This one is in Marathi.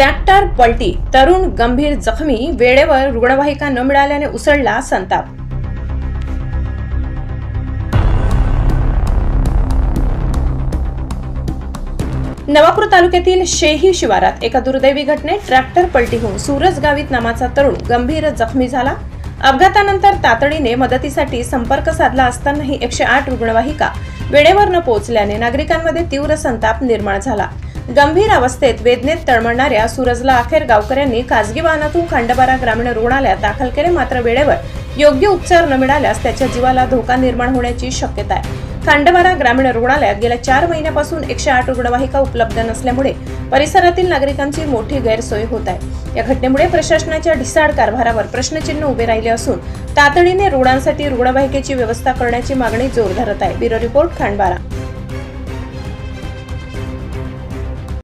ट्रॅक्टर पलटी, तरुण गंभीर जखमी, वेळेवर रुग्णवाहिका न मिळाल्याने उसळला संताप। नवापूर तालुक्यातील शेही शिवारात एका दुर्दैवी घटनेत ट्रॅक्टर पलटी होऊन सूरज गावित नावाचा तरुण गंभीर जखमी झाला। अपघातानंतर तातडीने मदतीसाठी संपर्क साधला असतानाही 108 रुग्णवाहिका वेळेवर न पोहोचल्याने नागरिकांमध्ये तीव्र संताप निर्माण झाला। गंभीर अवस्थेत वेदनेत तळमळणाऱ्या सूरजला अखेर गावकऱ्यांनी खासगी वाहनातून खंडबारा ग्रामीण रुग्णालयात दाखल केले, मात्र वेळेवर योग्य उपचार न मिळाल्यास त्याच्या जीवाला धोका निर्माण होण्याची शक्यता आहे। खंडबारा ग्रामीण रुग्णालयात गेल्या 4 महिन्यापासून 108 रुग्णवाहिका उपलब्ध नसल्यामुळे परिसरातील नागरिकांची मोठी गैरसोय होत आहे। या घटनेमुळे प्रशासनाच्या ढिसाळ कारभारावर प्रश्नचिन्ह उभे राहिले असून तातडीने रुग्णांसाठी रुग्णवाहिकेची व्यवस्था करण्याची मागणी जोर धरत आहे। Bureau report, खंडबारा।